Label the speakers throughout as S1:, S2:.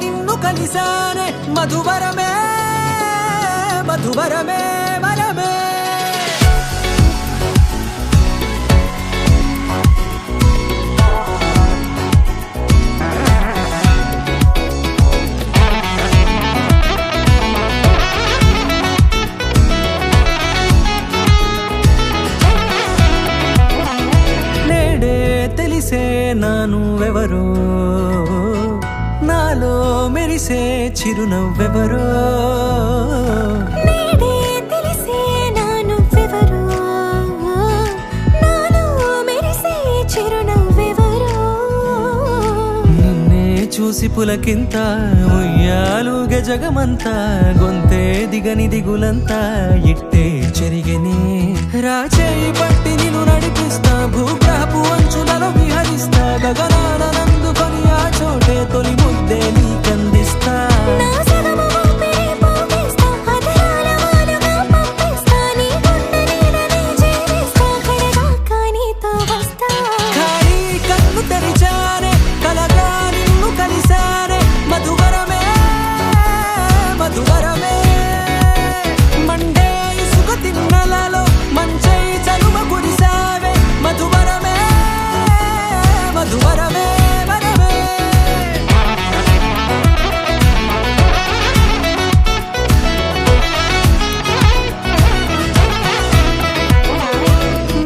S1: నిన్ను కలిసానే మధువరమే మధువరమే వరమే తెలిసే నానువెవరో నాలో మెరిసే చిరునవ్వెవరో
S2: నేడే తెలిసే నానువెవరో నాలో మెరిసే చిరునవ్వెవరో
S1: నిన్నే చూసి పులకింత ఉయ్యాలుగే జగమంతా గొంతే దిగని దిగులంతా ఇట్టే చెరిగెనే రాచేయి పట్టి నిన్ను నడిపిస్తా భూగ్రహపు అంచులలో విహరిస్తా గగనాన నందుకొని ఆ చోటే తొలి ముద్దే నీకందిస్తా
S2: నా సగము ఊపిరి పోగేస్తా అధరాల వాలుగా పంపిస్తా నీ గుండె నీడనే చేరిస్తా కడదాకా నీతో వస్తా
S1: ఖాళీ కన్ను తెరిచానే కలగా నిన్ను కలిసానే మధువరమే మధువరమే మండే ఇసుక తిన్నలలో మంచై చలువ కురిసావే మధువరమే మధువరమే వరమే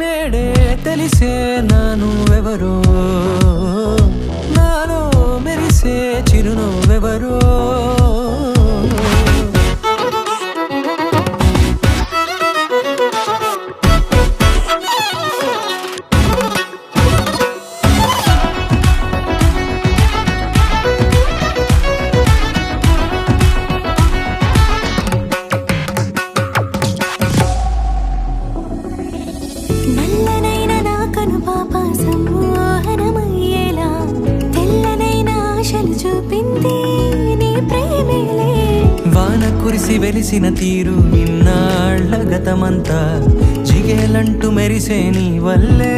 S1: నేడే తెలిసే నానువెవరో నాలో మెరిసే చిరునవ్వెవరో
S2: నల్లనైన నా కనుపాప సమ్మోహనమయ్యేలా తెల్లనైన ఆశలు చూపింది నీ ప్రేమేలే
S1: వాన కురిసి వెలిసిన తీరు ఇన్నాళ్ల గతమంతా జిగేలంటూ మెరిసే నీ వల్లే